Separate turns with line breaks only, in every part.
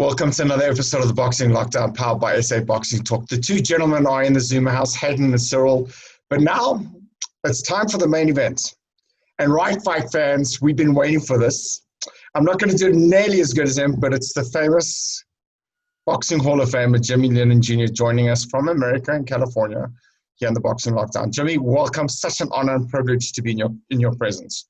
Welcome to another episode of the Boxing Lockdown, powered by SA Boxing Talk. The two gentlemen are in the Zuma house, Hayden and Cyril. But now it's time for the main event. And right, fight fans, we've been waiting for this. I'm not going to do it nearly as good as him, but it's the famous Boxing Hall of Famer, Jimmy Lennon Jr., joining us from America and California here in the Boxing Lockdown. Jimmy, welcome. Such an honor and privilege to be in your presence.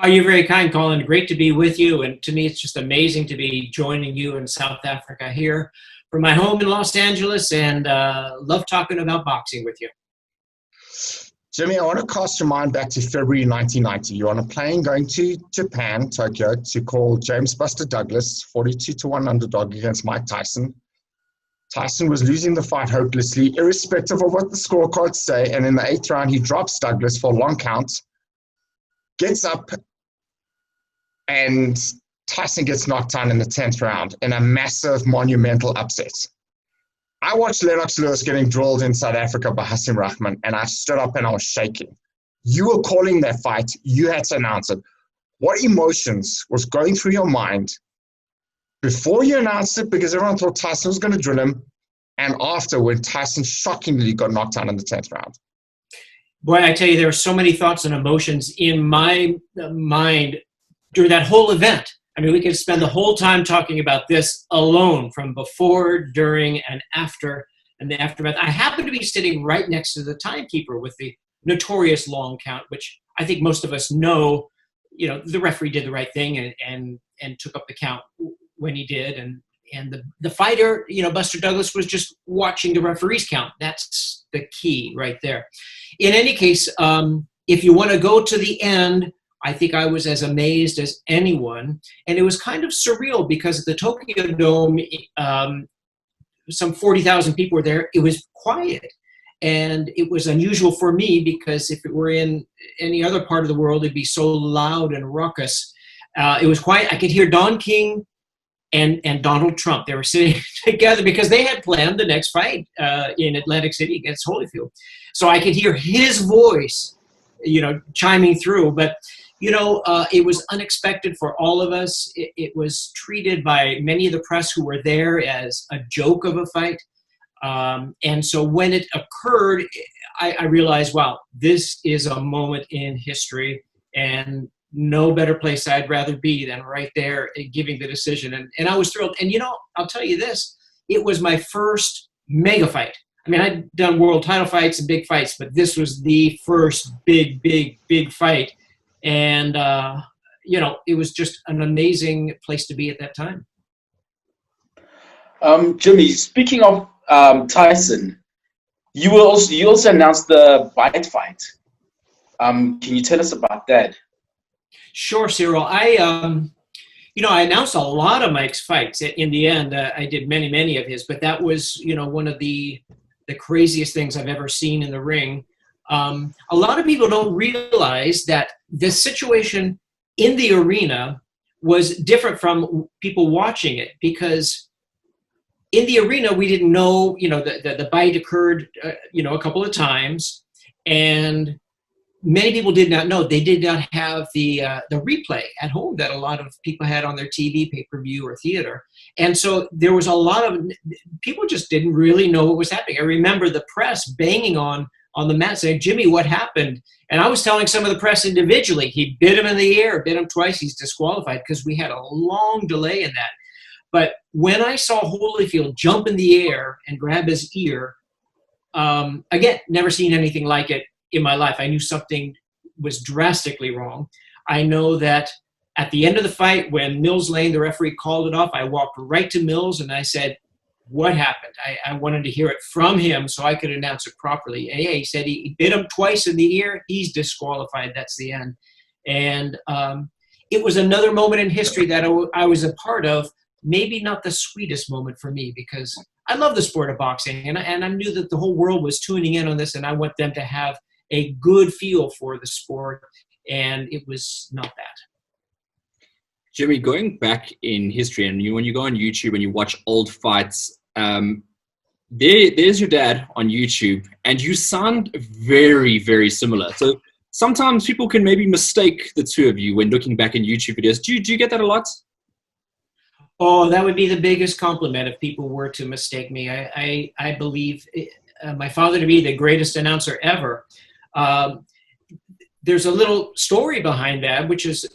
Oh, you're very kind, Colin. Great to be with you. And to me, it's just amazing to be joining you in South Africa here from my home in Los Angeles, and love talking about boxing with you.
Jimmy, I want to cast your mind back to February 1990. You're on a plane going to Japan, Tokyo, to call James Buster Douglas, 42-1 underdog against Mike Tyson. Tyson was losing the fight hopelessly, irrespective of what the scorecards say, and in the 8th round, he drops Douglas for a long count, gets up, and Tyson gets knocked down in the 10th round in a massive, monumental upset. I watched Lennox Lewis getting drilled in South Africa by Hasim Rahman, and I stood up and I was shaking. You were calling that fight. You had to announce it. What emotions was going through your mind before you announced it, because everyone thought Tyson was going to drill him, and after, when Tyson shockingly got knocked down in the 10th round?
Boy, I tell you, there were so many thoughts and emotions in my mind during that whole event. I mean, we could spend the whole time talking about this alone, from before, during, and after, and the aftermath. I happened to be sitting right next to the timekeeper with the notorious long count, which I think most of us know, the referee did the right thing and took up the count when he did. And the fighter, Buster Douglas, was just watching the referee's count. That's the key right there. In any case, if you want to go to the end, I think I was as amazed as anyone. And it was kind of surreal because at the Tokyo Dome, some 40,000 people were there. It was quiet. And it was unusual for me because if it were in any other part of the world, it'd be so loud and raucous. It was quiet. I could hear Don King and Donald Trump. They were sitting together because they had planned the next fight in Atlantic City against Holyfield. So I could hear his voice, chiming through. But it was unexpected for all of us. It was treated by many of the press who were there as a joke of a fight. And so when it occurred, I realized, wow, this is a moment in history, and no better place I'd rather be than right there giving the decision. And I was thrilled. And, I'll tell you this, it was my first mega fight. I mean, I'd done world title fights and big fights, but this was the first big fight. And, it was just an amazing place to be at that time.
Jimmy, speaking of Tyson, you also announced the Bite fight. Can you tell us about that?
Sure, Cyril. I announced a lot of Mike's fights. In the end, I did many of his, but that was, one of the craziest things I've ever seen in the ring. A lot of people don't realize that the situation in the arena was different from people watching it, because in the arena, we didn't know, the bite occurred, a couple of times, and many people did not know. They did not have the replay at home that a lot of people had on their TV, pay-per-view, or theater. And so there was a lot of people just didn't really know what was happening. I remember the press banging on the mat saying, "Jimmy, what happened?" And I was telling some of the press individually, he bit him in the ear, bit him twice, he's disqualified, because we had a long delay in that. But when I saw Holyfield jump in the air and grab his ear, again, never seen anything like it in my life. I knew something was drastically wrong. I know that at the end of the fight, when Mills Lane, the referee, called it off, I walked right to Mills and I said, "What happened?" I wanted to hear it from him so I could announce it properly. And he said he bit him twice in the ear. He's disqualified. That's the end. And it was another moment in history that I was a part of. Maybe not the sweetest moment for me, because I love the sport of boxing, and I knew that the whole world was tuning in on this, and I want them to have a good feel for the sport, and it was not that.
Jimmy, going back in history, and when you go on YouTube and you watch old fights, there's your dad on YouTube, and you sound very similar. So sometimes people can maybe mistake the two of you when looking back in YouTube videos. Do you get that a lot?
Oh, that would be the biggest compliment if people were to mistake me. I believe my father to be the greatest announcer ever. Um, there's a little story behind that, which is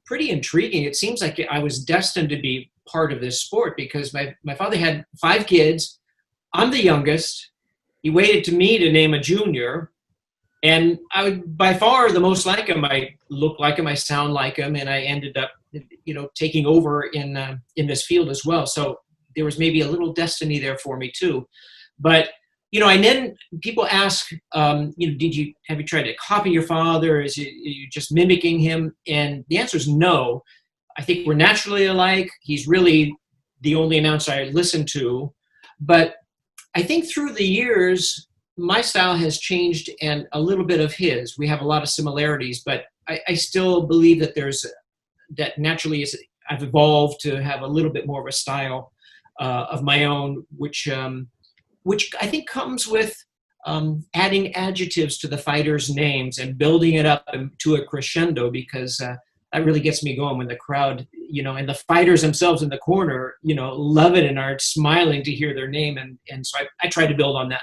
pretty intriguing. It seems like I was destined to be part of this sport because my father had 5 kids. I'm the youngest. He waited to me to name a junior. And I would, by far, the most like him. I look like him, I sound like him, and I ended up, taking over in this field as well. So there was maybe a little destiny there for me too. But and then people ask, have you tried to copy your father? Are you just mimicking him? And the answer is no. I think we're naturally alike. He's really the only announcer I listen to. But I think through the years, my style has changed and a little bit of his. We have a lot of similarities, but I still believe that that naturally I've evolved to have a little bit more of a style of my own, which I think comes with adding adjectives to the fighters' names and building it up to a crescendo, because that really gets me going when the crowd, and the fighters themselves in the corner, love it and are smiling to hear their name. And so I try to build on that.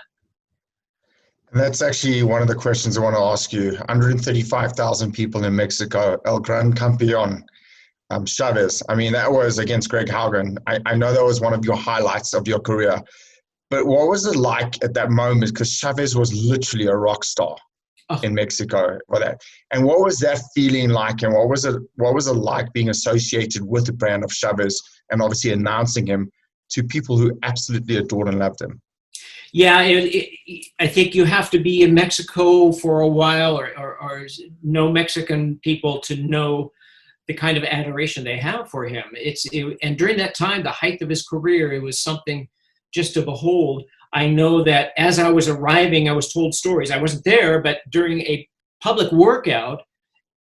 That's actually one of the questions I want to ask you. 135,000 people in Mexico, El Gran Campeón, Chavez. I mean, that was against Greg Haugen. I know that was one of your highlights of your career. But what was it like at that moment? Because Chavez was literally a rock star in Mexico for that. And what was that feeling like? And what was it like being associated with the brand of Chavez and obviously announcing him to people who absolutely adored and loved him?
Yeah, I think you have to be in Mexico for a while or know Mexican people to know the kind of adoration they have for him. And during that time, the height of his career, it was something just to behold. I know that as I was arriving, I was told stories. I wasn't there, but during a public workout,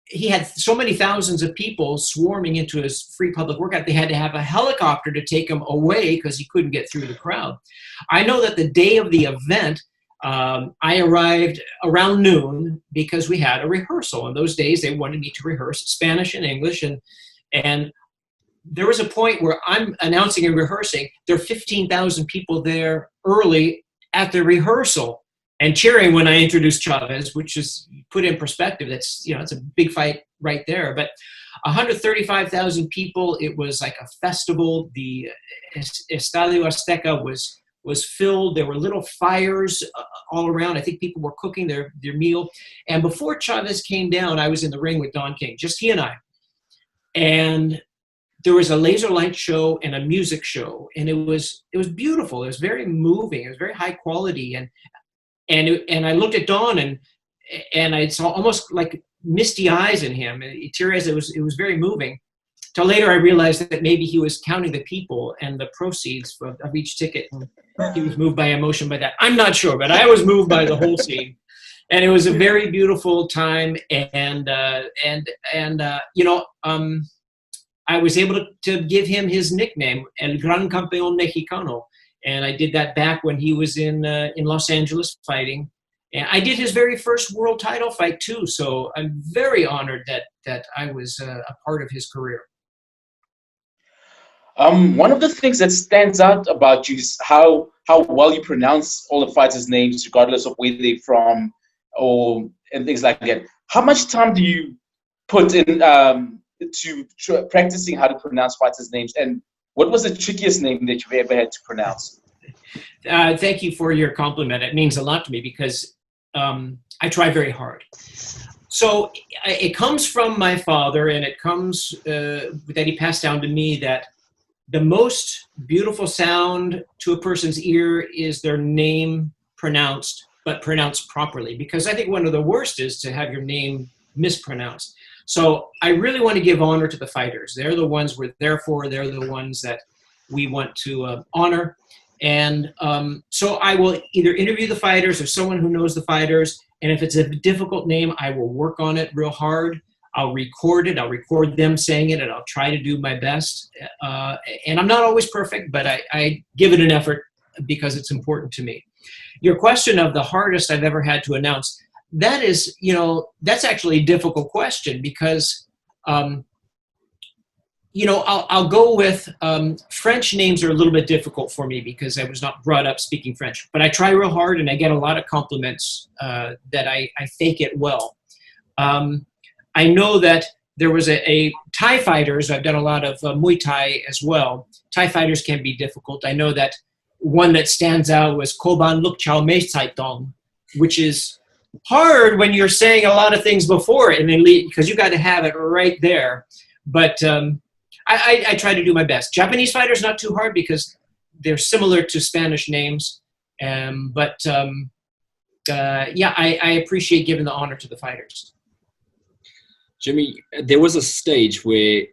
he had so many thousands of people swarming into his free public workout. They had to have a helicopter to take him away because he couldn't get through the crowd. I know that the day of the event, I arrived around noon because we had a rehearsal. In those days, they wanted me to rehearse Spanish and English. And there was a point where I'm announcing and rehearsing. There are 15,000 people there early at the rehearsal and cheering when I introduced Chavez, which is put in perspective. That's, it's a big fight right there. But 135,000 people, it was like a festival. The Estadio Azteca was filled. There were little fires all around. I think people were cooking their meal. And before Chavez came down, I was in the ring with Don King, just he and I. And there was a laser light show and a music show, and it was beautiful. It was very moving. It was very high quality, and I looked at Don and I saw almost like misty eyes in him. Tears. It was very moving. Till later, I realized that maybe he was counting the people and the proceeds of each ticket. And he was moved by emotion by that. I'm not sure, but I was moved by the whole scene, and it was a very beautiful time. I was able to give him his nickname, El Gran Campeón Mexicano. And I did that back when he was in Los Angeles fighting. And I did his very first world title fight too. So I'm very honored that I was a part of his career.
One of the things that stands out about you is how well you pronounce all the fighters' names, regardless of where they're from, and things like that. How much time do you put in to practicing how to pronounce fighters' names? And what was the trickiest name that you've ever had to pronounce?
Thank you for your compliment. It means a lot to me because I try very hard. So it comes from my father, and it comes that he passed down to me, that the most beautiful sound to a person's ear is their name pronounced, but pronounced properly. Because I think one of the worst is to have your name mispronounced. So I really want to give honor to the fighters. They're the ones we're there for. They're the ones that we want to honor. And so I will either interview the fighters or someone who knows the fighters. And if it's a difficult name, I will work on it real hard. I'll record it. I'll record them saying it, and I'll try to do my best. And I'm not always perfect, but I give it an effort because it's important to me. Your question of the hardest I've ever had to announce, that is, that's actually a difficult question because I'll go with French names are a little bit difficult for me because I was not brought up speaking French. But I try real hard, and I get a lot of compliments that I fake it well. I know that there was a Thai fighters. I've done a lot of Muay Thai as well. Thai fighters can be difficult. I know that one that stands out was Koban Luk Chao Mei Sai Tong, which is hard when you're saying a lot of things before it, and then because you got to have it right there. But I try to do my best. Japanese fighters not too hard because they're similar to Spanish names. But I appreciate giving the honor to the fighters.
Jimmy, there was a stage where,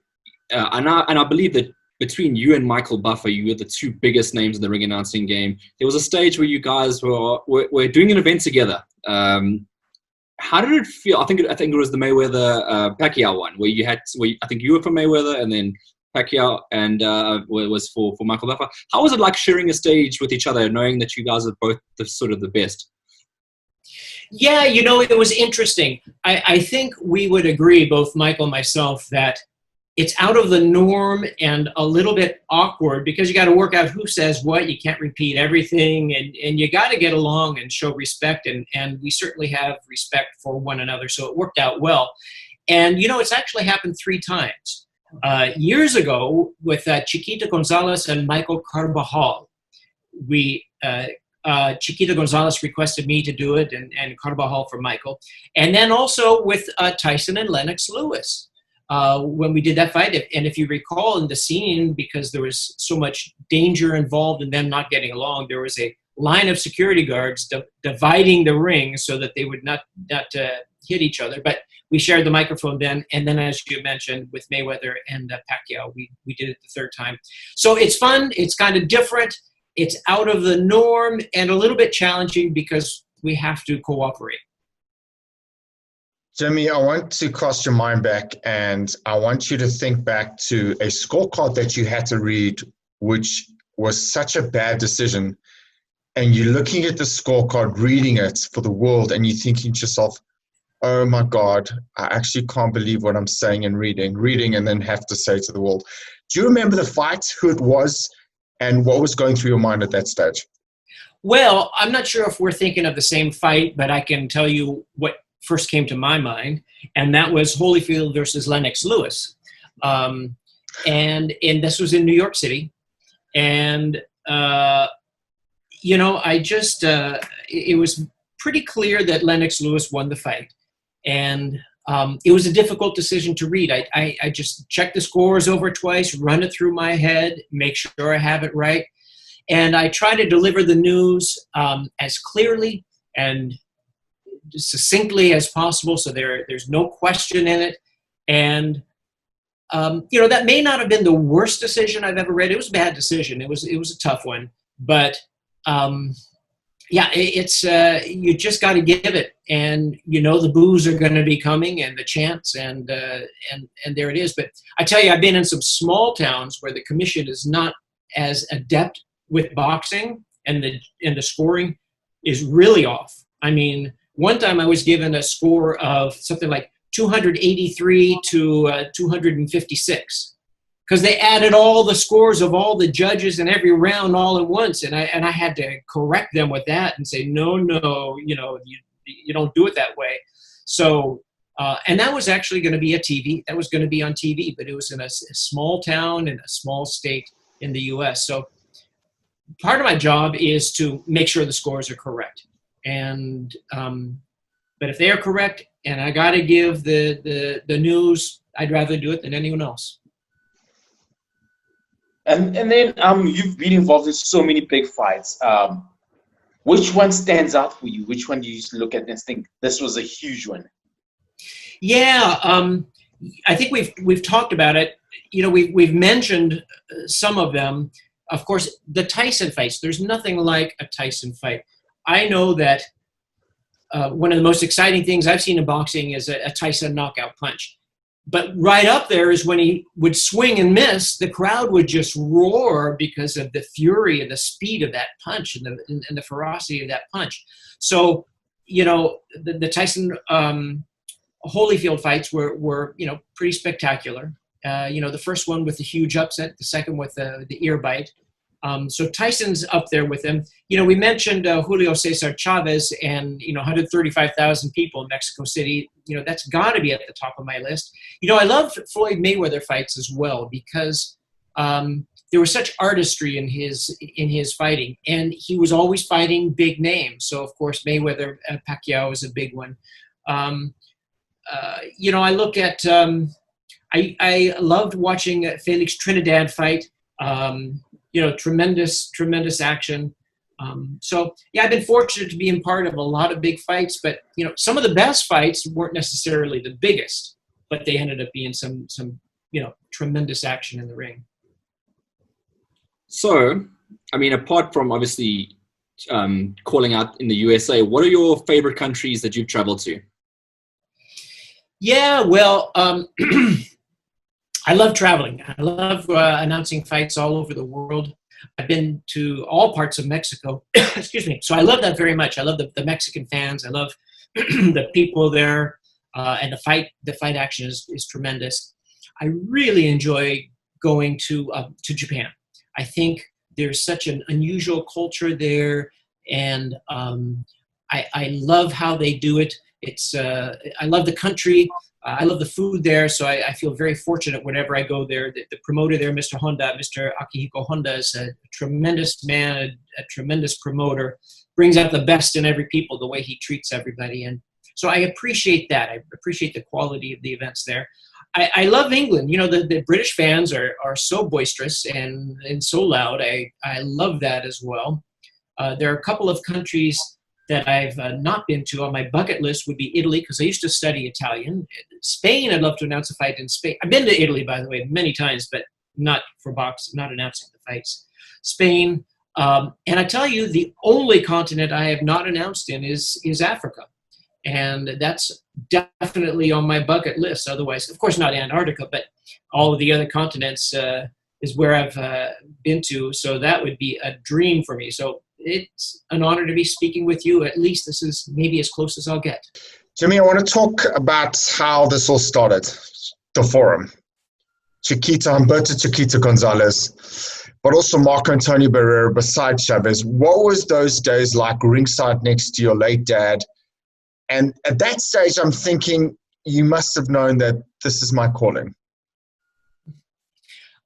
and I believe that between you and Michael Buffer, you were the two biggest names in the ring announcing game. There was a stage where you guys were doing an event together. How did it feel? I think it was the Mayweather Pacquiao one, where I think you were for Mayweather, and then Pacquiao and was for Michael Buffer. How was it like sharing a stage with each other, knowing that you guys are both the best?
Yeah, it was interesting. I think we would agree, both Michael and myself, that it's out of the norm and a little bit awkward because you got to work out who says what. You can't repeat everything, and you got to get along and show respect, and we certainly have respect for one another, so it worked out well. And, it's actually happened 3 times. Years ago with Chiquita Gonzalez and Michael Carbajal, Chiquita Gonzalez requested me to do it, and Carbajal for Michael. And then also with Tyson and Lennox Lewis. When we did that fight, and if you recall in the scene, because there was so much danger involved in them not getting along, there was a line of security guards dividing the ring so that they would not hit each other. But we shared the microphone then, and then as you mentioned with Mayweather and Pacquiao, we did it the 3rd time. So it's fun, it's kind of different, it's out of the norm, and a little bit challenging because we have to cooperate.
Jimmy, I want to cast your mind back, and I want you to think back to a scorecard that you had to read, which was such a bad decision. And you're looking at the scorecard, reading it for the world, and you're thinking to yourself, oh my God, I actually can't believe what I'm saying and reading, and then have to say to the world. Do you remember the fight, who it was, and what was going through your mind at that stage?
Well, I'm not sure if we're thinking of the same fight, but I can tell you what first came to my mind, and that was Holyfield versus Lennox Lewis. And this was in New York City. And, I just, it was pretty clear that Lennox Lewis won the fight. And it was a difficult decision to read. I just checked the scores over twice, run it through my head, make sure I have it right. And I try to deliver the news as clearly and succinctly as possible, so there's no question in it. And that may not have been the worst decision I've ever read. It was a bad decision. It was a tough one, but it's you just got to give it, and the boos are going to be coming, and the chants, and there it is. But I tell you, I've been in some small towns where the commission is not as adept with boxing, and the scoring is really off. I mean, one time I was given a score of something like 283 to 256 because they added all the scores of all the judges in every round all at once, and I had to correct them with that and say no, you don't do it that way. So and that was actually going to be that was going to be on TV, but it was in a small town in a small state in the U.S. So part of my job is to make sure the scores are correct. And but if they are correct and I got to give the news, I'd rather do it than anyone else.
And then you've been involved in so many big fights. Which one stands out for you? Which one do you look at and think this was a huge one?
Yeah, I think we've talked about it. We've mentioned some of them. Of course, the Tyson fights. There's nothing like a Tyson fight. I know that one of the most exciting things I've seen in boxing is a Tyson knockout punch. But right up there is when he would swing and miss, the crowd would just roar because of the fury and the speed of that punch and the ferocity of that punch. So, the Tyson Holyfield fights were pretty spectacular. The first one with the huge upset, the second with the ear bite. So Tyson's up there with him. We mentioned Julio Cesar Chavez and, 135,000 people in Mexico City. That's got to be at the top of my list. I love Floyd Mayweather fights as well because there was such artistry in his fighting, and he was always fighting big names. So, of course, Mayweather, Pacquiao is a big one. I look at I loved watching Felix Trinidad fight. Tremendous action. I've been fortunate to be in part of a lot of big fights, but some of the best fights weren't necessarily the biggest, but they ended up being some tremendous action in the ring.
So, apart from obviously calling out in the USA, what are your favorite countries that you've traveled to?
Yeah, well, I love traveling. I love announcing fights all over the world. I've been to all parts of Mexico. Excuse me. So I love that very much. I love the Mexican fans. I love the people there, and the fight action is tremendous. I really enjoy going to Japan. I think there's such an unusual culture there, and I love how they do it. I love the country. I love the food there, so I feel very fortunate whenever I go there. The promoter there, Mr. Akihiko Honda, is a tremendous man, a tremendous promoter, brings out the best in every people, the way he treats everybody. And so I appreciate that. I appreciate the quality of the events there. I love England. The British fans are so boisterous and so loud. I love that as well. There are a couple of countries that I've not been to on my bucket list would be Italy, because I used to study Italian. Spain, I'd love to announce a fight in Spain. I've been to Italy, by the way, many times, but not for boxing, not announcing the fights. Spain, and I tell you, the only continent I have not announced in is Africa. And that's definitely on my bucket list. Otherwise, of course, not Antarctica, but all of the other continents is where I've been to. So that would be a dream for me. So it's an honor to be speaking with you. At least this is maybe as close as I'll get.
Jimmy, I want to talk about how this all started, the forum. Humberto Chiquita Gonzalez, but also Marco Antonio Barrera beside Chavez. What was those days like ringside next to your late dad? And at that stage, I'm thinking you must have known that this is my calling.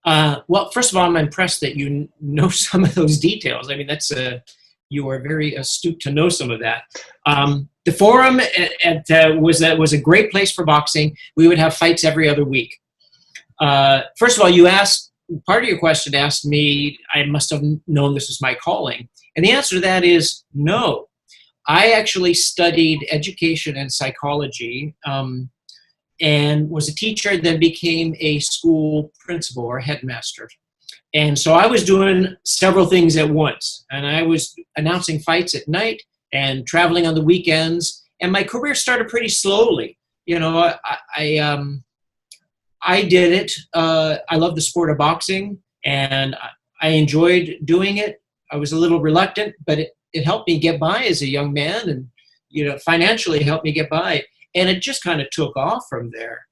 Well, first of all, I'm impressed that you know some of those details. You are very astute to know some of that. The forum was a great place for boxing. We would have fights every other week. First of all, part of your question asked me, I must have known this was my calling. And the answer to that is no. I actually studied education and psychology, and was a teacher, then became a school principal or headmaster. And so I was doing several things at once. And I was announcing fights at night and traveling on the weekends. And my career started pretty slowly. I did it. I love the sport of boxing, and I enjoyed doing it. I was a little reluctant, but it helped me get by as a young man, and financially helped me get by. And it just kind of took off from there.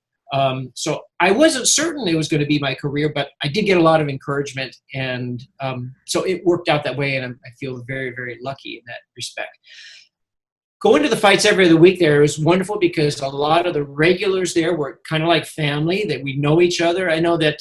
So I wasn't certain it was going to be my career, but I did get a lot of encouragement, and so it worked out that way, and I feel very, very lucky in that respect. Going to the fights every other week there was wonderful because a lot of the regulars there were kind of like family, that we know each other. I know that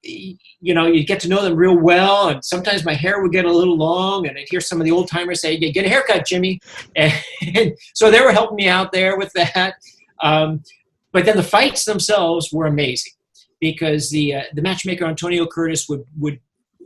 you get to know them real well, and sometimes my hair would get a little long, and I'd hear some of the old timers say, "Get a haircut, Jimmy," and so they were helping me out there with that. But then the fights themselves were amazing because the matchmaker Antonio Curtis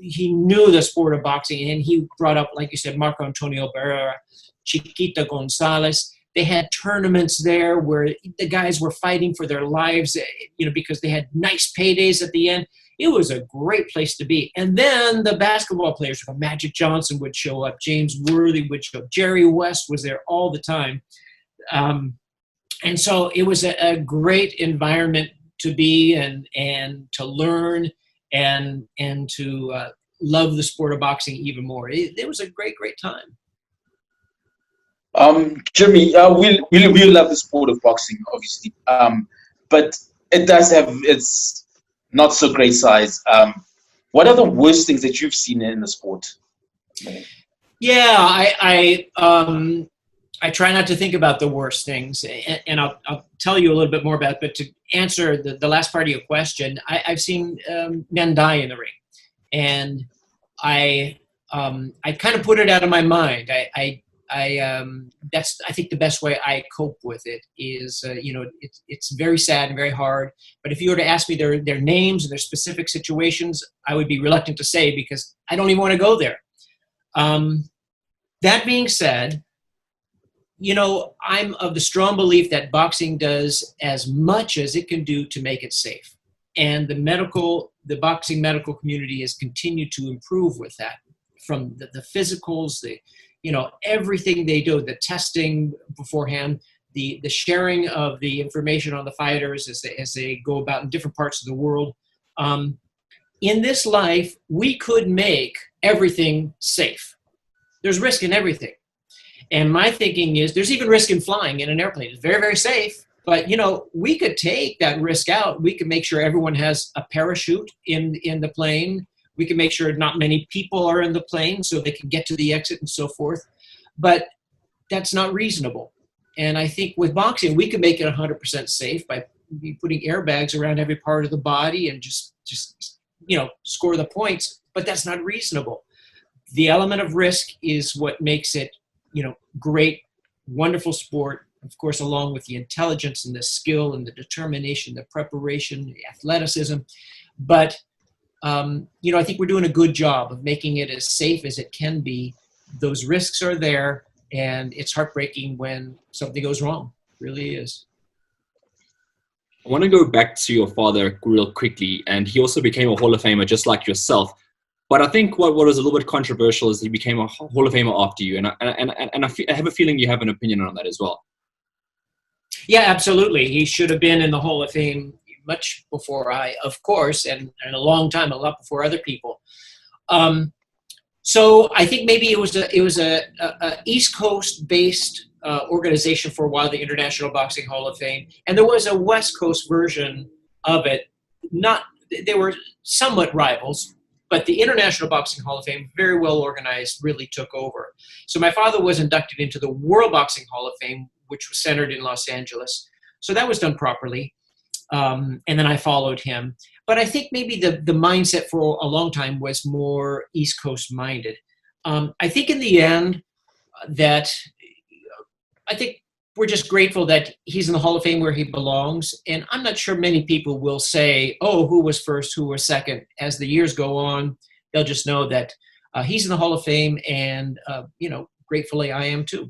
he knew the sport of boxing, and he brought up, like you said, Marco Antonio Barrera, Chiquita Gonzalez. They had tournaments there where the guys were fighting for their lives, because they had nice paydays at the end. It was a great place to be. And then the basketball players, Magic Johnson would show up, James Worthy would show up, Jerry West was there all the time. And so it was a great environment to be and to learn and to love the sport of boxing even more. It was a great, great time.
Jimmy, we love the sport of boxing, obviously, but it does have its not so great size. What are the worst things that you've seen in the sport?
Yeah, I try not to think about the worst things, and I'll tell you a little bit more about it. But to answer the last part of your question, I've seen men die in the ring, and I kind of put it out of my mind. That's, I think, the best way I cope with it is, it's very sad and very hard. But if you were to ask me their names and their specific situations, I would be reluctant to say, because I don't even want to go there. That being said, I'm of the strong belief that boxing does as much as it can do to make it safe. And the boxing medical community has continued to improve with that, from the physicals, everything they do, the testing beforehand, the sharing of the information on the fighters as they go about in different parts of the world. In this life, we could make everything safe. There's risk in everything. And my thinking is, there's even risk in flying in an airplane. It's very, very safe. But, we could take that risk out. We could make sure everyone has a parachute in the plane. We can make sure not many people are in the plane so they can get to the exit and so forth. But that's not reasonable. And I think with boxing, we can make it 100% safe by putting airbags around every part of the body and just score the points. But that's not reasonable. The element of risk is what makes it, great, wonderful sport. Of course, along with the intelligence and the skill and the determination, the preparation, the athleticism. But I think we're doing a good job of making it as safe as it can be. Those risks are there, and it's heartbreaking when something goes wrong. It really is.
I want to go back to your father real quickly, and he also became a Hall of Famer just like yourself. But I think what was a little bit controversial is he became a Hall of Famer after you, and I have a feeling you have an opinion on that as well.
Yeah, absolutely. He should have been in the Hall of Fame much before I, of course, and a long time, a lot before other people. So I think maybe it was a East Coast based organization for a while, the International Boxing Hall of Fame, and there was a West Coast version of it. They were somewhat rivals, but the International Boxing Hall of Fame, very well organized, really took over. So my father was inducted into the World Boxing Hall of Fame, which was centered in Los Angeles. So that was done properly. And then I followed him. But I think maybe the mindset for a long time was more East Coast minded. I think in the end I think we're just grateful that he's in the Hall of Fame where he belongs. And I'm not sure many people will say, oh, who was first, who was second. As the years go on, they'll just know that he's in the Hall of Fame, and, gratefully I am too.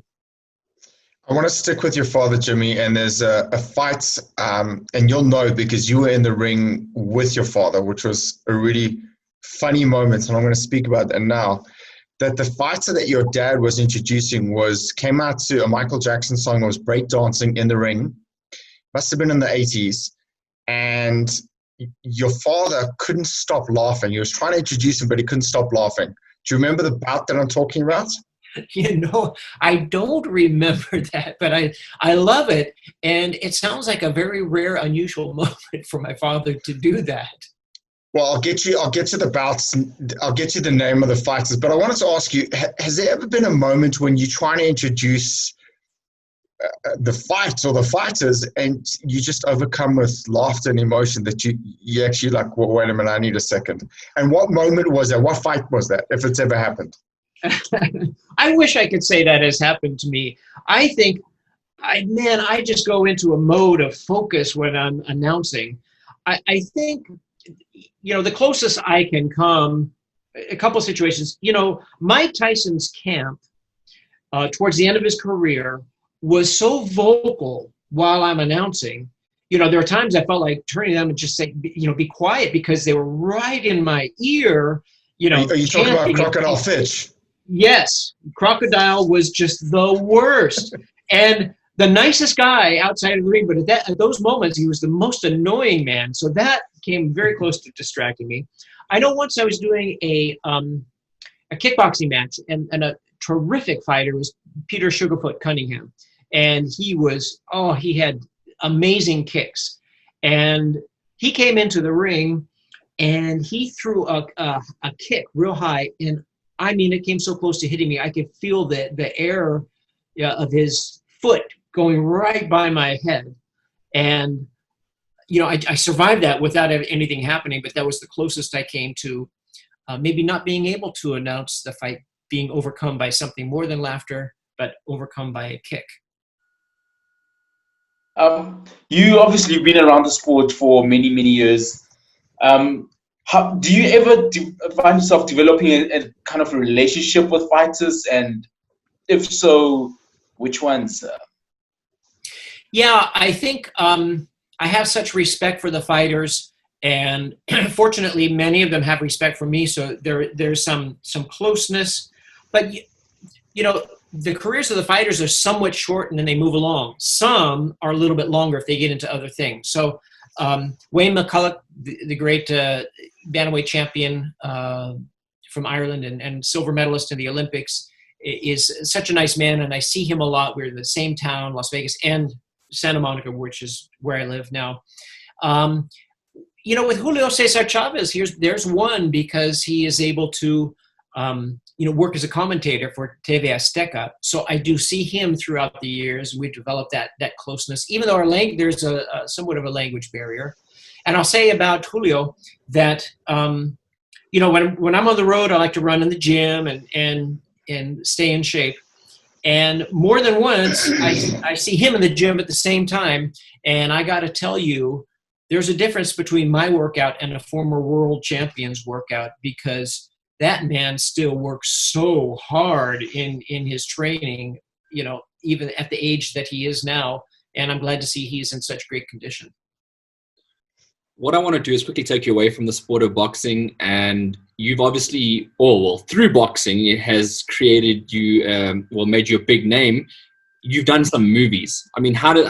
I want to stick with your father, Jimmy, and there's a fight, and you'll know because you were in the ring with your father, which was a really funny moment, and I'm going to speak about that now. That the fighter that your dad was introducing came out to a Michael Jackson song and was breakdancing in the ring. Must have been in the 80s. And your father couldn't stop laughing. He was trying to introduce him, but he couldn't stop laughing. Do you remember the bout that I'm talking about?
I don't remember that, but I love it. And it sounds like a very rare, unusual moment for my father to do that.
Well, I'll get you the bouts. I'll get you the name of the fighters. But I wanted to ask you, has there ever been a moment when you're trying to introduce the fight or the fighters and you just overcome with laughter and emotion that you actually like, well, wait a minute, I need a second. And what moment was that? What fight was that, if it's ever happened?
I wish I could say that has happened to me. I think, I just go into a mode of focus when I'm announcing. I think, the closest I can come, a couple of situations, Mike Tyson's camp towards the end of his career was so vocal while I'm announcing. There were times I felt like turning them and just saying, be quiet, because they were right in my ear.
Are you talking about Crocodile Fitch?
Yes, Crocodile was just the worst. And the nicest guy outside of the ring, but at those moments, he was the most annoying man. So that came very close to distracting me. I know once I was doing a kickboxing match, and a terrific fighter was Peter Sugarfoot Cunningham. And he had amazing kicks. And he came into the ring, and he threw a kick real high, and I mean, it came so close to hitting me. I could feel the air of his foot going right by my head. And, I survived that without anything happening, but that was the closest I came to maybe not being able to announce the fight being overcome by something more than laughter, but overcome by a kick.
You obviously been around the sport for many, many years. How do you ever find yourself developing a kind of a relationship with fighters, and if so, which ones?
Yeah, I think I have such respect for the fighters, and fortunately, many of them have respect for me. So there's some closeness, but the careers of the fighters are somewhat short, and then they move along. Some are a little bit longer if they get into other things. So Wayne McCulloch, the great bantamweight champion from Ireland and silver medalist in the Olympics, is such a nice man, and I see him a lot. We're in the same town, Las Vegas, and Santa Monica, which is where I live now. With Julio Cesar Chavez, there's one, because he is able to work as a commentator for TV Azteca. So I do see him throughout the years. We've developed that closeness, even though there's a somewhat of a language barrier. And I'll say about Julio that, when I'm on the road, I like to run in the gym and stay in shape. And more than once, I see him in the gym at the same time. And I got to tell you, there's a difference between my workout and a former world champion's workout, because that man still works so hard in his training, even at the age that he is now. And I'm glad to see he's in such great condition.
What I want to do is quickly take you away from the sport of boxing, and you've obviously, through boxing, it has created you, made you a big name. You've done some movies. I mean, how did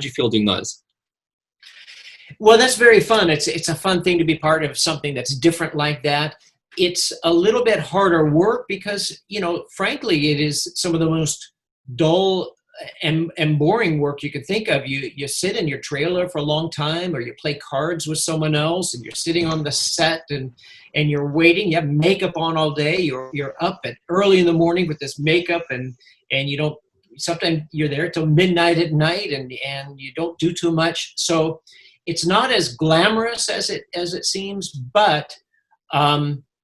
you feel doing those?
Well, that's very fun. It's a fun thing to be part of something that's different like that. It's a little bit harder work because, frankly, it is some of the most dull and boring work you could think of. You sit in your trailer for a long time, or you play cards with someone else, and you're sitting on the set and you're waiting. You have makeup on all day. You're up at early in the morning with this makeup, and you don't. Sometimes you're there till midnight at night, and you don't do too much. So it's not as glamorous as it seems, but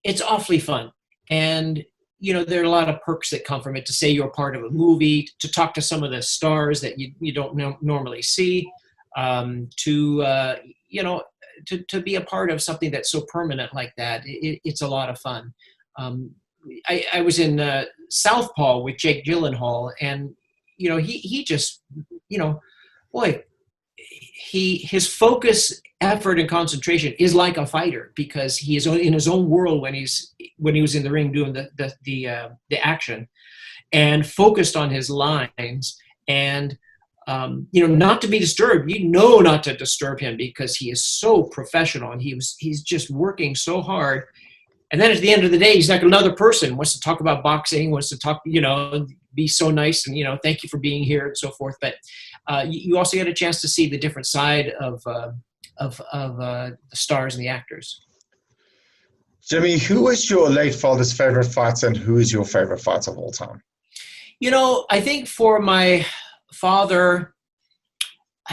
it's awfully fun. And there are a lot of perks that come from it. To say you're part of a movie, to talk to some of the stars that you don't normally see, to be a part of something that's so permanent like that. It's a lot of fun. I was in Southpaw with Jake Gyllenhaal, and he just his focus, effort, and concentration is like a fighter, because he is in his own world when he was in the ring doing the action, and focused on his lines, and not to be disturbed. Not to disturb him, because he is so professional, and he's just working so hard. And then at the end of the day, he's like another person, wants to talk about boxing, wants to talk, be so nice, and thank you for being here and so forth. But you also get a chance to see the different side of the stars and the actors.
Jimmy, who is your late father's favorite fighter, and who is your favorite fighter of all time?
I think for my father,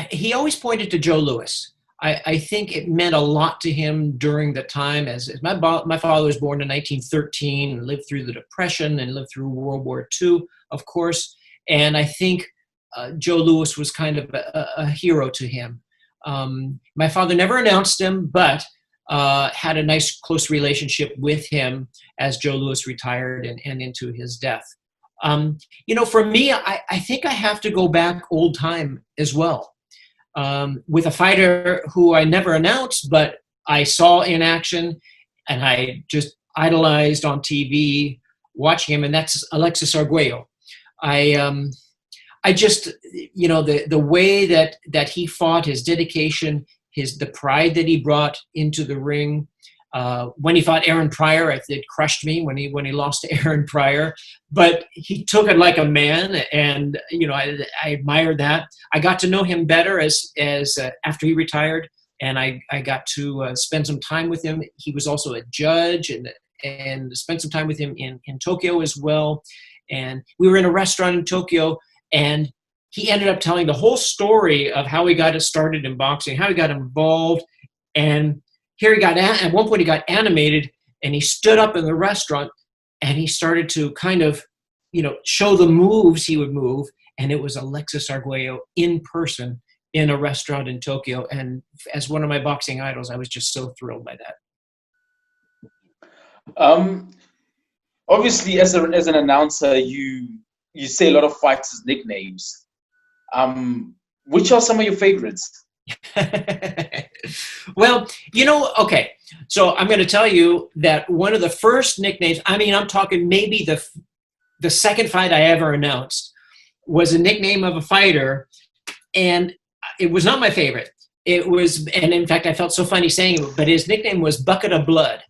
he always pointed to Joe Louis. I think it meant a lot to him during the time, as my father was born in 1913 and lived through the Depression and lived through World War II, of course. And I think Joe Louis was kind of a hero to him. My father never announced him, but had a nice, close relationship with him as Joe Louis retired and into his death. For me, I think I have to go back old time as well. With a fighter who I never announced, but I saw in action, and I just idolized on TV watching him, and that's Alexis Arguello. I just, the way that he fought, his dedication, the pride that he brought into the ring. When he fought Aaron Pryor, it crushed me when he lost to Aaron Pryor, but he took it like a man, and I admired that. I got to know him better as after he retired, and I got to spend some time with him. He was also a judge, and spent some time with him in Tokyo as well. And we were in a restaurant in Tokyo, and he ended up telling the whole story of how he got it started in boxing, how he got involved. And here he got, at one point he got animated, and he stood up in the restaurant and he started to kind of, show the moves he would move. And it was Alexis Arguello in person in a restaurant in Tokyo. And as one of my boxing idols, I was just so thrilled by that.
Obviously, as an announcer, you say a lot of fighters' nicknames. Which are some of your favorites?
Well, okay. So I'm going to tell you that one of the first nicknames, I'm talking maybe the second fight I ever announced, was a nickname of a fighter, and it was not my favorite. It was, and in fact, I felt so funny saying it, but his nickname was Bucket of Blood.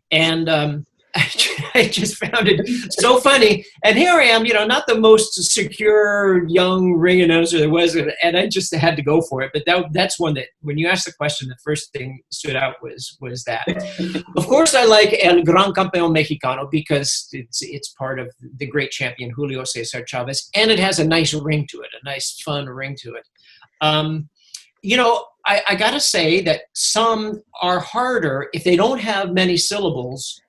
And I just found it so funny. And here I am, not the most secure young ring announcer there was, and I just had to go for it. But that's one that, when you asked the question, the first thing stood out was that. Of course, I like El Gran Campeón Mexicano because it's part of the great champion Julio Cesar Chavez, and it has a nice ring to it, a nice fun ring to it. I got to say that some are harder if they don't have many syllables.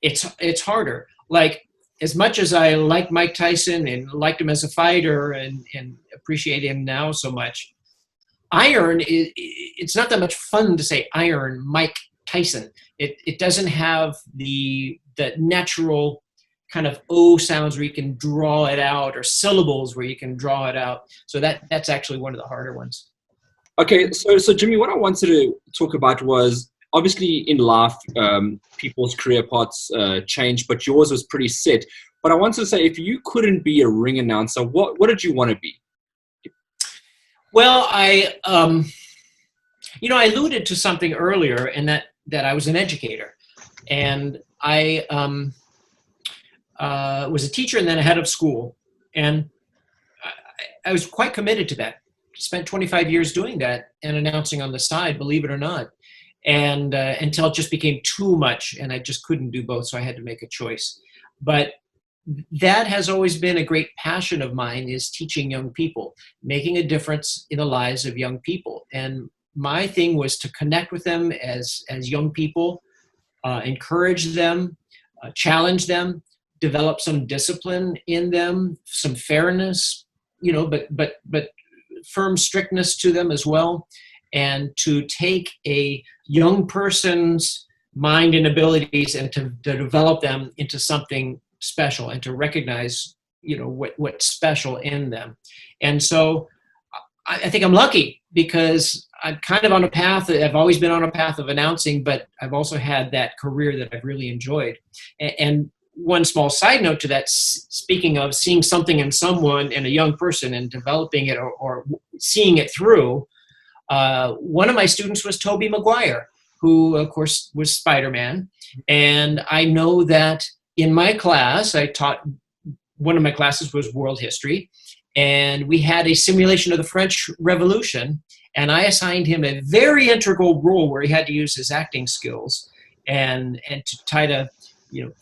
It's harder. Like, as much as I like Mike Tyson and liked him as a fighter and appreciate him now so much, Iron, it's not that much fun to say Iron Mike Tyson. It doesn't have the natural kind of O sounds where you can draw it out, or syllables where you can draw it out. So that's actually one of the harder ones.
Okay, so Jimmy, what I wanted to talk about was, obviously in life, people's career paths change, but yours was pretty set. But I wanted to say, if you couldn't be a ring announcer, what did you want to be?
Well, I alluded to something earlier, in that I was an educator, and I was a teacher and then a head of school, and I was quite committed to that. Spent 25 years doing that and announcing on the side, believe it or not, and until it just became too much and I just couldn't do both, so I had to make a choice. But that has always been a great passion of mine, is teaching young people, making a difference in the lives of young people. And my thing was to connect with them as young people, encourage them, challenge them, develop some discipline in them, some fairness, but firm strictness to them as well, and to take a young person's mind and abilities and to develop them into something special, and to recognize, what's special in them. And so I think I'm lucky, because I'm kind of on a path. I've always been on a path of announcing, but I've also had that career that I've really enjoyed. And one small side note to that, speaking of seeing something in someone, in a young person, and developing it or seeing it through, one of my students was Tobey Maguire, who, of course, was Spider-Man. And I know that in my class, one of my classes was world history, and we had a simulation of the French Revolution, and I assigned him a very integral role where he had to use his acting skills and to try to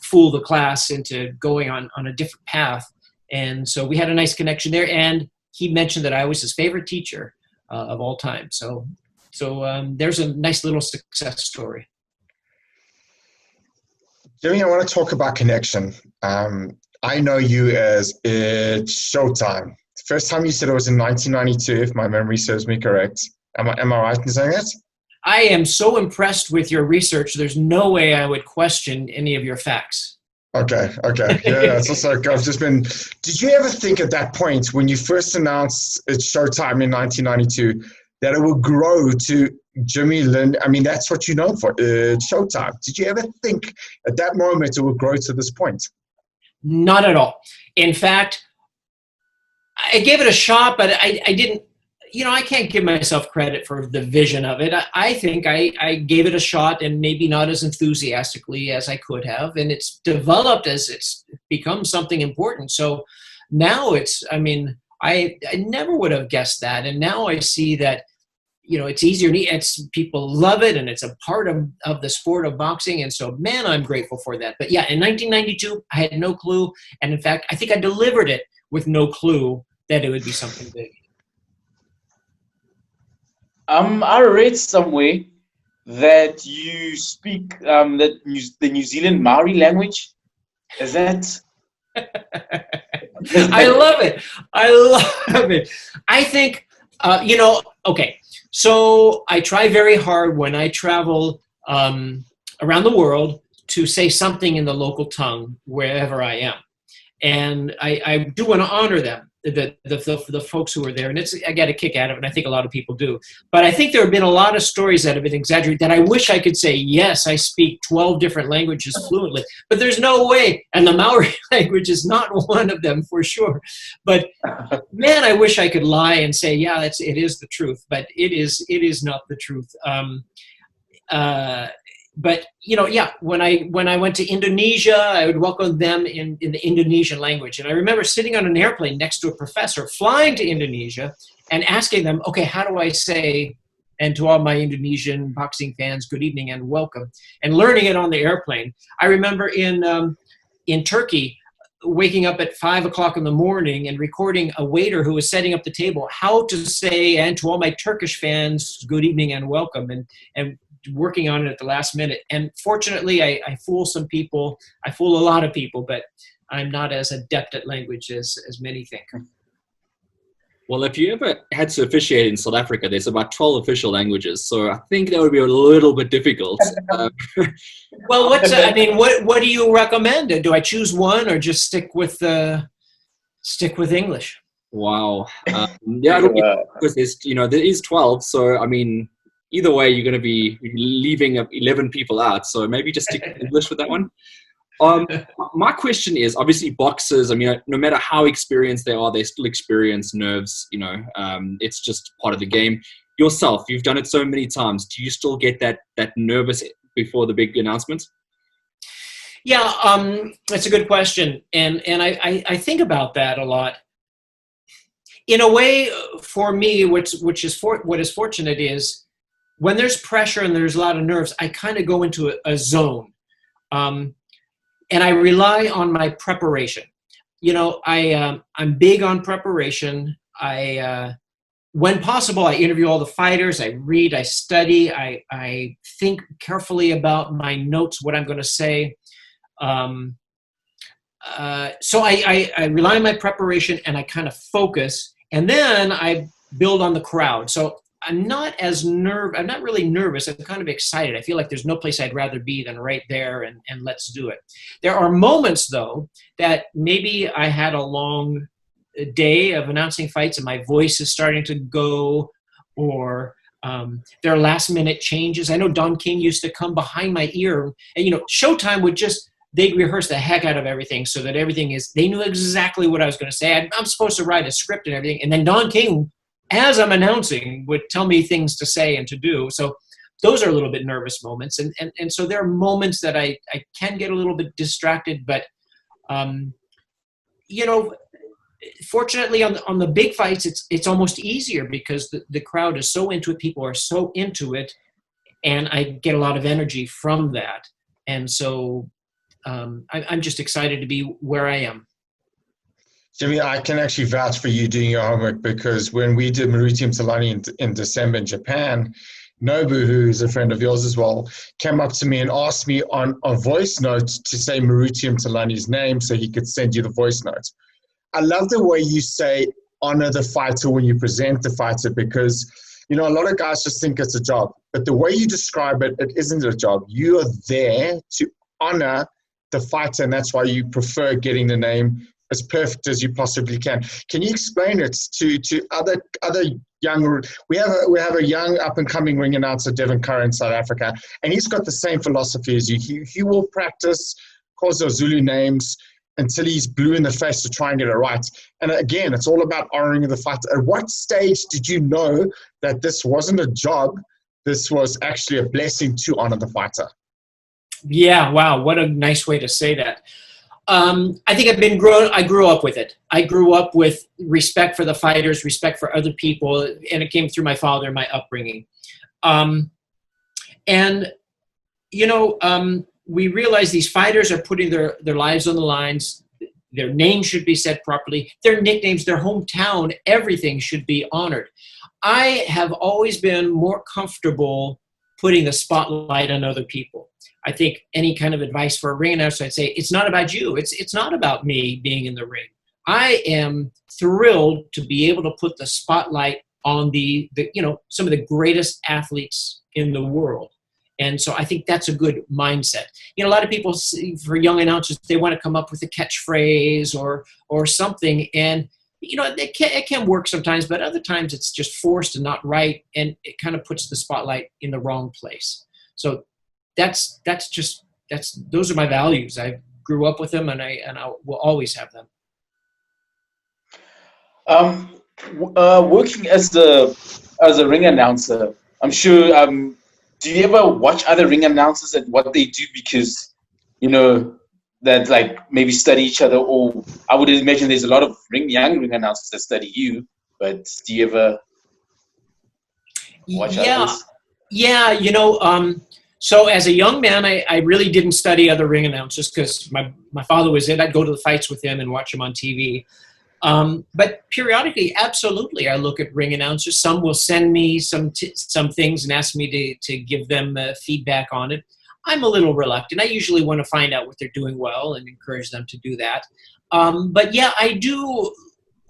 fool the class into going on a different path. And so we had a nice connection there. And he mentioned that I was his favorite teacher of all time. So there's a nice little success story.
Jimmy, I want to talk about connection. I know you as it's Showtime. The first time you said it was in 1992, if my memory serves me correct. Am I right in saying it?
I am so impressed with your research. There's no way I would question any of your facts.
Okay. Yeah, it's also, I've just been, did you ever think at that point when you first announced it's Showtime in 1992 that it would grow to Jimmy Lynn? I mean, that's what you're known for, it's Showtime. Did you ever think at that moment it would grow to this point?
Not at all. In fact, I gave it a shot, but I didn't, I can't give myself credit for the vision of it. I think I gave it a shot, and maybe not as enthusiastically as I could have. And it's developed as it's become something important. So now I never would have guessed that. And now I see that, it's easier. It's people love it, and it's a part of the sport of boxing. And so, man, I'm grateful for that. But yeah, in 1992, I had no clue. And in fact, I think I delivered it with no clue that it would be something big.
I read somewhere that you speak the New Zealand Maori language. Is that?
I love it. I love it. I think, okay. So I try very hard when I travel around the world to say something in the local tongue wherever I am. And I do want to honor them, the folks who are there. And I get a kick out of it, and I think a lot of people do. But I think there have been a lot of stories that have been exaggerated that I wish I could say, yes, I speak 12 different languages fluently. But there's no way. And the Maori language is not one of them for sure. But man, I wish I could lie and say, yeah, it is the truth. But it is not the truth. But when I went to Indonesia, I would welcome them in the Indonesian language. And I remember sitting on an airplane next to a professor flying to Indonesia and asking them, okay, how do I say, and to all my Indonesian boxing fans, good evening and welcome, and learning it on the airplane. I remember in Turkey, waking up at 5 o'clock in the morning and recording a waiter who was setting up the table, how to say, and to all my Turkish fans, good evening and welcome, and working on it at the last minute. And fortunately, I fool some people. I fool a lot of people, but I'm not as adept at language as many think.
Well, if you ever had to officiate in South Africa, there's about 12 official languages, so I think that would be a little bit difficult.
Well, what do you recommend? Do I choose one or just stick with English?
Wow. Because there is 12, so I mean, either way, you're going to be leaving 11 people out. So maybe just stick to English with that one. My question is, obviously boxers, I mean, no matter how experienced they are, they still experience nerves, it's just part of the game. Yourself, you've done it so many times. Do you still get that nervous before the big announcement?
Yeah, that's a good question. And I think about that a lot. In a way, for me, what is fortunate is, when there's pressure and there's a lot of nerves, I kind of go into a zone. And I rely on my preparation. I'm big on preparation. When possible, I interview all the fighters. I read, I study, I think carefully about my notes, what I'm going to say. So I rely on my preparation, and I kind of focus. And then I build on the crowd. So I'm not really nervous. I'm kind of excited. I feel like there's no place I'd rather be than right there, and let's do it. There are moments, though, that maybe I had a long day of announcing fights and my voice is starting to go, or there are last-minute changes. I know Don King used to come behind my ear, and, Showtime would they'd rehearse the heck out of everything so that they knew exactly what I was going to say. I'm supposed to write a script and everything, and then Don King, as I'm announcing, would tell me things to say and to do. So those are a little bit nervous moments. And so there are moments that I can get a little bit distracted, but, fortunately on the big fights, it's almost easier because the crowd is so into it. People are so into it, and I get a lot of energy from that. And so I'm just excited to be where I am.
Jimmy, I can actually vouch for you doing your homework, because when we did Maruti Mthalane in December in Japan, Nobu, who's a friend of yours as well, came up to me and asked me on a voice note to say Maruti Mthalane's name so he could send you the voice note. I love the way you say honor the fighter when you present the fighter, because, a lot of guys just think it's a job. But the way you describe it, it isn't a job. You are there to honor the fighter, and that's why you prefer getting the name as perfect as you possibly can. Can you explain it to other young? We have a young up and coming ring announcer, Devin Curry, in South Africa, and he's got the same philosophy as you. He will practice Xhosa Zulu names until he's blue in the face to try and get it right. And again, it's all about honoring the fighter. At what stage did you know that this wasn't a job? This was actually a blessing to honor the fighter.
Yeah, wow, what a nice way to say that. I think I grew up with it. I grew up with respect for the fighters, respect for other people, and it came through my father, my upbringing. And, we realize these fighters are putting their lives on the lines. Their name should be said properly. Their nicknames, their hometown, everything should be honored. I have always been more comfortable putting the spotlight on other people. I think any kind of advice for a ring announcer, I'd say, it's not about you. It's not about me being in the ring. I am thrilled to be able to put the spotlight on the some of the greatest athletes in the world. And so I think that's a good mindset. A lot of people, for young announcers, they want to come up with a catchphrase or something. And, it can work sometimes, but other times it's just forced and not right. And it kind of puts the spotlight in the wrong place. So those are my values. I grew up with them and I will always have them.
Working as a ring announcer, I'm sure, do you ever watch other ring announcers and what they do? Because, that like maybe study each other, or I would imagine there's a lot of young ring announcers that study you, but do you ever watch others?
Yeah, so as a young man, I really didn't study other ring announcers because my father was in. I'd go to the fights with him and watch him on TV. But periodically, absolutely, I look at ring announcers. Some will send me some things and ask me to give them feedback on it. I'm a little reluctant. I usually want to find out what they're doing well and encourage them to do that. But yeah, I do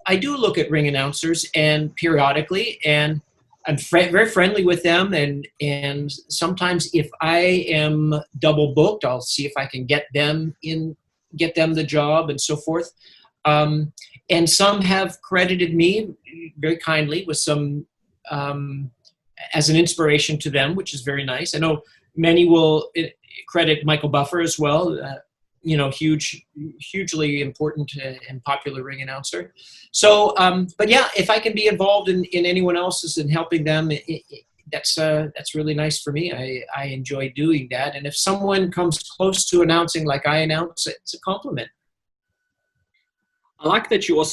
look at ring announcers and periodically, and I'm very friendly with them. And sometimes if I am double booked, I'll see if I can get them the job and so forth. And some have credited me very kindly with some as an inspiration to them, which is very nice. I know many will credit Michael Buffer as well, hugely important and popular ring announcer. So, but yeah, if I can be involved in anyone else's and helping them, that's really nice for me. I enjoy doing that. And if someone comes close to announcing like I announce, it's a compliment.
I like that you're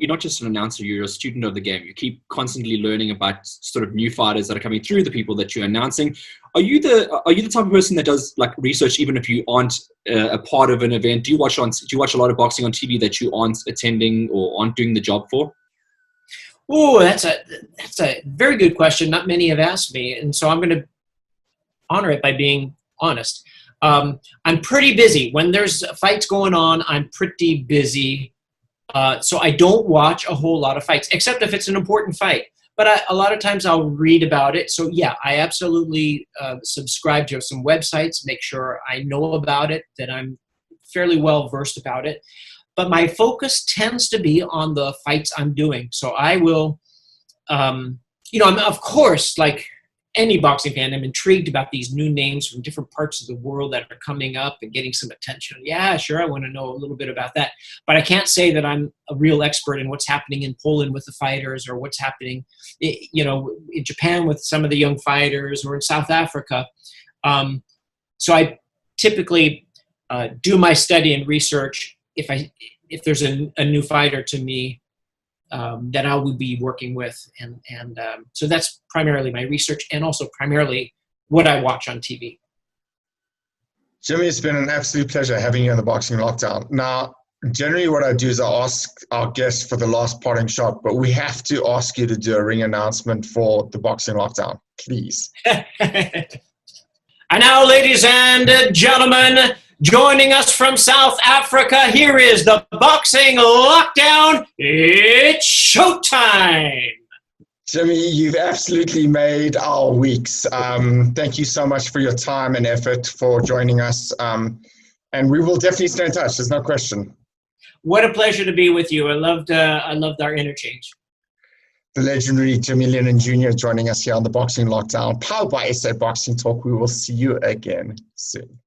not just an announcer, you're a student of the game. You keep constantly learning about sort of new fighters that are coming through, the people that you're announcing. Are you the type of person that does like research even if you aren't a part of an event? Do you watch a lot of boxing on TV that you aren't attending or aren't doing the job for?
Oh, that's a very good question. Not many have asked me, and so I'm going to honor it by being honest. I'm pretty busy. When there's fights going on, I'm pretty busy. So I don't watch a whole lot of fights, except if it's an important fight. But a lot of times I'll read about it. So yeah, I absolutely subscribe to some websites, make sure I know about it, that I'm fairly well versed about it. But my focus tends to be on the fights I'm doing. So I will, I'm of course, like any boxing fan, I'm intrigued about these new names from different parts of the world that are coming up and getting some attention. Yeah, sure, I want to know a little bit about that. But I can't say that I'm a real expert in what's happening in Poland with the fighters, or what's happening, in Japan with some of the young fighters, or in South Africa. So I typically do my study and research if there's a new fighter to me that I will be working with. And so that's primarily my research, and also primarily what I watch on TV.
Jimmy, it's been an absolute pleasure having you on the Boxing Lockdown. Now, generally what I do is I ask our guests for the last parting shot, but we have to ask you to do a ring announcement for the Boxing Lockdown, please.
And now, ladies and gentlemen, joining us from South Africa, here is the Boxing Lockdown. It's showtime.
Jimmy, you've absolutely made our weeks. Thank you so much for your time and effort for joining us. And we will definitely stay in touch. There's no question.
What a pleasure to be with you. I loved our interchange.
The legendary Jimmy Lennon Jr. joining us here on the Boxing Lockdown, powered by SA Boxing Talk. We will see you again soon.